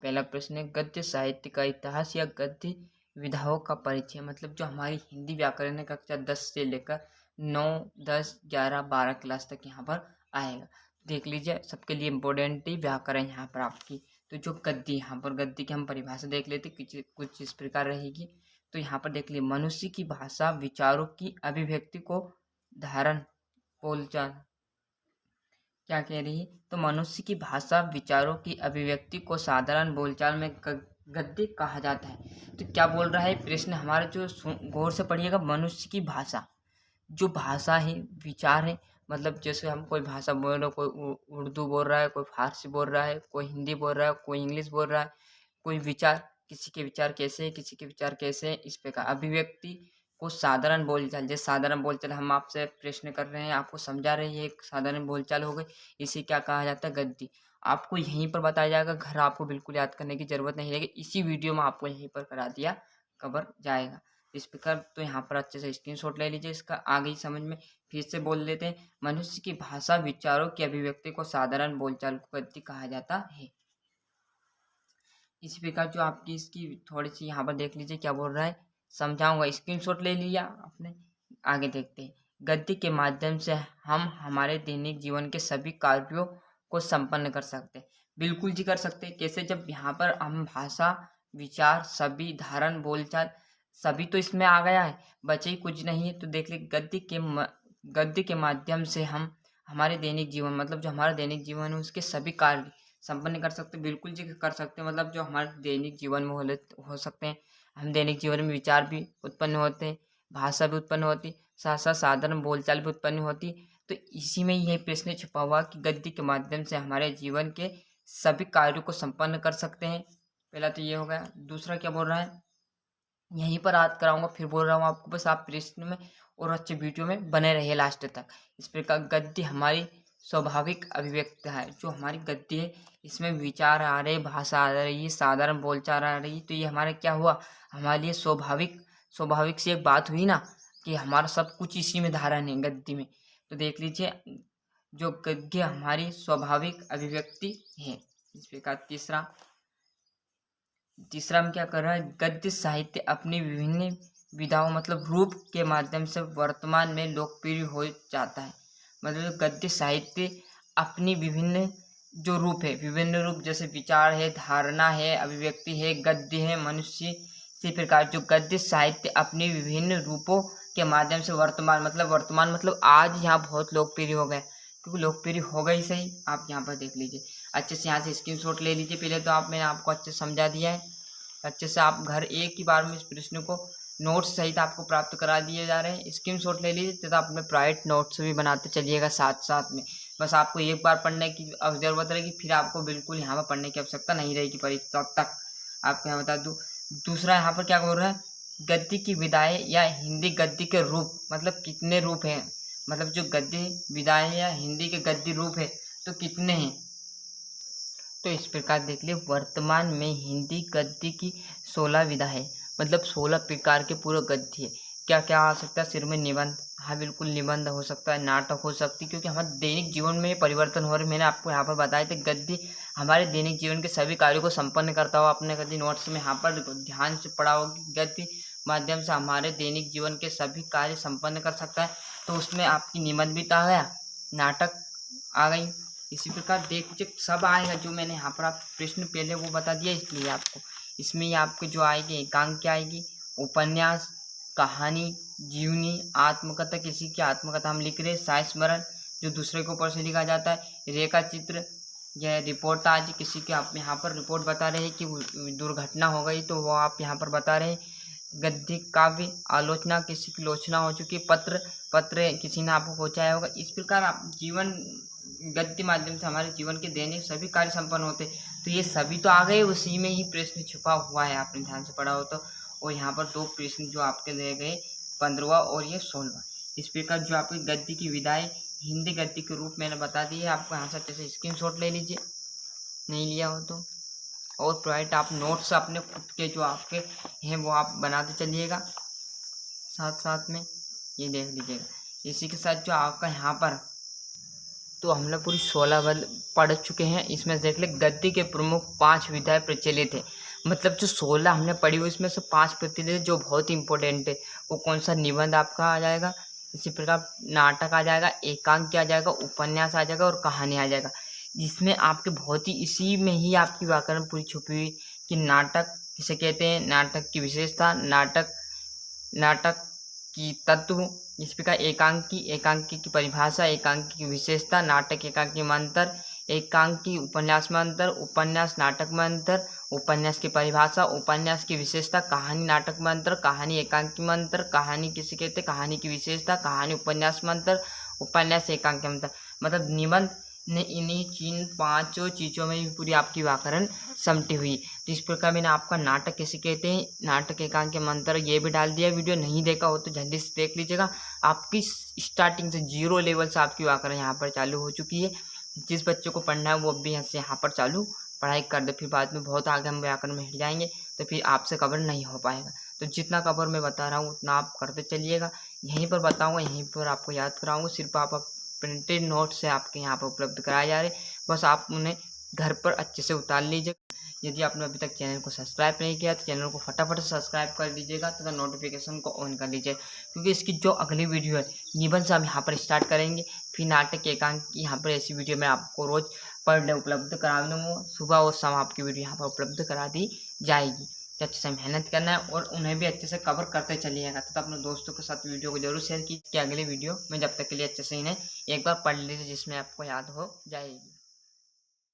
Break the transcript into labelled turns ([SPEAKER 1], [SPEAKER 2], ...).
[SPEAKER 1] पहला प्रश्न है, गद्य साहित्य का इतिहास या गद्य विधाओं का परिचय। मतलब जो हमारी हिंदी व्याकरण है कक्षा 10 से लेकर 9, 10, 11, 12 क्लास तक यहाँ पर आएगा। देख लीजिए, सबके लिए इम्पोर्टेंट ही व्याकरण यहाँ पर आपकी। तो जो गद्य, यहाँ पर गद्य की हम परिभाषा देख लेते, कुछ इस प्रकार रहेगी। तो यहाँ पर देख लीजिए, मनुष्य की भाषा विचारों की अभिव्यक्ति को धारण बोलचाल, क्या कह रही है, तो मनुष्य की भाषा विचारों की अभिव्यक्ति को साधारण बोलचाल में गद्य कहा जाता है। तो क्या बोल रहा है प्रश्न हमारा, जो गौर से पढ़िएगा, मनुष्य की भाषा, जो भाषा है विचार है। मतलब जैसे हम कोई भाषा बोल रहे हो, कोई उर्दू बोल रहा है, कोई फारसी बोल रहा है, कोई हिंदी बोल रहा है, कोई इंग्लिश बोल रहा है, कोई विचार, किसी के विचार कैसे है, किसी के विचार कैसे है, इस प्रकार अभिव्यक्ति को साधारण बोलचाल। जैसे साधारण बोलचाल हम आपसे प्रश्न कर रहे हैं, आपको समझा रहे हैं, एक साधारण बोलचाल हो गई, इसे क्या कहा जाता है, गद्य। आपको यहीं पर बताया जाएगा, घर आपको बिल्कुल याद करने की जरूरत नहीं रहेगी, इसी वीडियो में आपको यहीं पर करा दिया कवर जाएगा इस प्रकार। तो यहाँ पर अच्छे से स्क्रीनशॉट ले लीजिए इसका, आगे ही समझ में। फिर से बोल लेते हैं, मनुष्य की भाषा विचारों की अभिव्यक्ति को साधारण बोलचाल को गद्य कहा जाता है। इसी प्रकार जो आपकी इसकी थोड़ी सी यहाँ पर देख लीजिए क्या बोल रहा है, समझाऊंगा, स्क्रीनशॉट ले लिया आपने। आगे देखते हैं, गद्य के माध्यम से हम हमारे दैनिक जीवन के सभी कार्यों को संपन्न कर सकते हैं। बिल्कुल जी कर सकते हैं। कैसे, जब यहाँ पर हम भाषा विचार सभी धारण बोलचाल सभी तो इसमें आ गया है, बचे ही कुछ नहीं है। तो देख ले, गद्य के माध्यम से हम हमारे दैनिक जीवन, मतलब जो हमारा दैनिक जीवन है उसके सभी कार्य संपन्न कर सकते हैं। बिल्कुल जी कर सकते हैं। मतलब जो हमारे दैनिक जीवन में हो सकते हैं, हम दैनिक जीवन में विचार भी उत्पन्न होते हैं, भाषा भी उत्पन्न होती, साथ साथ साधारण बोलचाल भी उत्पन्न होती। तो इसी में यह प्रश्न छुपा हुआ कि गद्य के माध्यम से हमारे जीवन के सभी कार्यों को संपन्न कर सकते हैं। पहला तो ये हो गया। दूसरा क्या बोल रहा है, यहीं पर याद कराऊंगा, फिर बोल रहा हूँ आपको, बस आप प्रश्न में और अच्छे वीडियो में बने रहिए लास्ट तक। इस प्रकार गद्य हमारी स्वाभाविक अभिव्यक्ति है। जो हमारी गद्य है इसमें विचार आ रहे, भाषा आ रही है, साधारण बोलचाल आ रही, तो ये हमारे क्या हुआ, हमारे लिए स्वाभाविक सी एक बात हुई ना, कि हमारा सब कुछ इसी में धारण है, गद्य में। तो देख लीजिए, जो गद्य हमारी स्वाभाविक अभिव्यक्ति है। इस प्रकार तीसरा हम क्या कर रहे हैं, गद्य साहित्य अपनी विभिन्न विधाओं, मतलब रूप के माध्यम से वर्तमान में लोकप्रिय हो जाता है। मतलब गद्य साहित्य अपनी विभिन्न जो रूप है, विभिन्न रूप, जैसे विचार है, धारणा है, अभिव्यक्ति है, गद्य है, मनुष्य, इसी प्रकार जो गद्य साहित्य अपनी विभिन्न रूपों के माध्यम से वर्तमान मतलब आज यहाँ बहुत लोकप्रिय हो गए, क्योंकि लोकप्रिय हो गई सही। आप यहाँ पर देख लीजिए, अच्छे से यहाँ से स्क्रीनशॉट ले लीजिए। पहले तो मैंने आपको अच्छे से समझा दिया है, अच्छे से आप घर एक ही बार में इस प्रश्न को नोट्स सहित आपको प्राप्त करा दिए जा रहे हैं। स्क्रीनशॉट ले लीजिए तथा अपने प्राइवेट नोट्स भी बनाते चलिएगा साथ साथ में। बस आपको एक बार पढ़ने की जरूरत रहेगी, फिर आपको बिल्कुल यहाँ पर पढ़ने की आवश्यकता नहीं रहेगी परीक्षा तक। आपको यहाँ बता दूँ। दूसरा यहाँ पर क्या बोल रहा है, गद्य की विधाएं या हिंदी गद्य के रूप, मतलब कितने रूप हैं, मतलब जो गद्य विधाएं या हिंदी के गद्य रूप है तो कितने हैं। तो इस प्रकार देख लिए, वर्तमान में हिंदी गद्य की 16 विधा है, मतलब 16 प्रकार के पूरे गद्य है। क्या क्या आ सकता है, सिर में निबंध, हाँ बिल्कुल निबंध हो सकता है, नाटक हो सकती है, क्योंकि हमारे दैनिक जीवन में परिवर्तन हो रहे। मैंने आपको यहाँ पर बताया था, गद्य हमारे दैनिक जीवन के सभी कार्यों को संपन्न करता हुआ, अपने गद्य नोट्स में यहाँ पर ध्यान से पढ़ा होगी, गद्य माध्यम से हमारे दैनिक जीवन के सभी कार्य संपन्न कर सकता है। तो उसमें आपकी निबंध भी आ गया, नाटक आ गई। इसी प्रकार देखिए सब आएगा, जो मैंने यहाँ पर आप प्रश्न पहले वो बता दिया, इसलिए आपको इसमें ही आपके जो आएगी एकांक आएगी, उपन्यास, कहानी, जीवनी, आत्मकथा, किसी की आत्मकथा हम लिख रहे हैं, साय स्मरण जो दूसरे के ऊपर से लिखा जाता है, रेखा चित्र, यह रिपोर्ट, आज किसी के आप यहाँ पर रिपोर्ट बता रहे हैं कि दुर्घटना हो गई तो वो आप यहाँ पर बता रहे हैं। गद्य काव्य, आलोचना, किसी की लोचना हो चुकी, पत्र किसी ने आपको पहुँचाया होगा। इस प्रकार आप जीवन गद्य माध्यम से हमारे जीवन के दैनिक सभी कार्य संपन्न होते। तो ये सभी तो आ गए, उसी में ही प्रश्न छुपा हुआ है, आपने ध्यान से पढ़ा हो तो। और यहाँ पर 2 प्रश्न जो आपके दिए गए, 15वां और ये 16वां। इस प्रकार जो आपकी गद्य की विधाएं हिंदी गद्य के रूप मैंने बता दी है, आपको यहाँ से अच्छे से स्क्रीनशॉट ले लीजिए, नहीं लिया हो तो। और प्रोवाइड आप नोट्स अपने खुद के जो आपके हैं वो आप बनाते चलिएगा साथ साथ में, ये देख लीजिएगा। इसी के साथ जो आपका यहाँ पर तो हम लोग पूरी 16 पढ़ चुके हैं। इसमें देख ले गद्य के प्रमुख 5 विधाएं प्रचलित है। मतलब जो 16 हमने पढ़ी हुई इसमें से 5 प्रचलित जो बहुत ही इंपॉर्टेंट है। वो कौन सा? निबंध आपका आ जाएगा, इसी प्रकार नाटक आ जाएगा, एकांकी आ जाएगा, उपन्यास आ जाएगा और कहानी आ जाएगा। जिसमें आपके बहुत ही इसी में ही आपकी व्याकरण पूरी छुपी हुई कि नाटक किसे कहते हैं, नाटक की विशेषता, नाटक की तत्व, इस प्रकार एकांकी की परिभाषा, एकांकी की विशेषता, नाटक एकांकी में अंतर, एकांकी उपन्यास में अंतर, उपन्यास नाटक में अंतर, उपन्यास की परिभाषा, उपन्यास की विशेषता, कहानी नाटक में अंतर, कहानी एकांकी में अंतर, कहानी किसे कहते हैं, कहानी की विशेषता, कहानी उपन्यास में अंतर, उपन्यास एकांकी में अंतर। मतलब निबंध ने इन्हीं 5 चीज़ों में भी पूरी आपकी व्याकरण समटी हुई। तो इस प्रकार मैंने आपका नाटक कैसे कहते हैं, नाटक एकांकी में अंतर ये भी डाल दिया। वीडियो नहीं देखा हो तो जल्दी से देख लीजिएगा। आपकी स्टार्टिंग से 0 लेवल से आपकी व्याकरण यहाँ पर चालू हो चुकी है। जिस बच्चे को पढ़ना है वो भी यहाँ पर चालू पढ़ाई कर दे, फिर बाद में बहुत आगे हम व्याकरण में हिट जाएंगे तो फिर आपसे कवर नहीं हो पाएगा। तो जितना कवर मैं बता रहा हूँ उतना आप करते चलिएगा। यहीं पर बताऊँगा, यहीं पर आपको याद कराऊँगा। सिर्फ आप प्रिंटेड नोट से आपके यहाँ पर उपलब्ध कराए जा रहे, बस आप उन्हें घर पर अच्छे से उतार लीजिए। यदि आपने अभी तक चैनल को सब्सक्राइब नहीं किया तो चैनल को फटाफट से सब्सक्राइब कर दीजिएगा तथा नोटिफिकेशन को ऑन कर लीजिए, क्योंकि इसकी जो अगली वीडियो है निबंध से हम यहाँ पर स्टार्ट करेंगे। फिर नाटक एकांकी यहाँ पर ऐसी वीडियो मैं आपको रोज़ पर डे उपलब्ध करा दूँगा। सुबह और शाम आपकी वीडियो यहाँ पर उपलब्ध करा दी जाएगी। तो अच्छे से मेहनत करना है और उन्हें भी अच्छे से कवर करते चलिएगा तथा अपने दोस्तों के साथ वीडियो को जरूर शेयर कीजिए। अगली वीडियो में जब तक के लिए अच्छे से इन्हें एक बार पढ़ लीजिए जिसमें आपको याद हो जाएगी।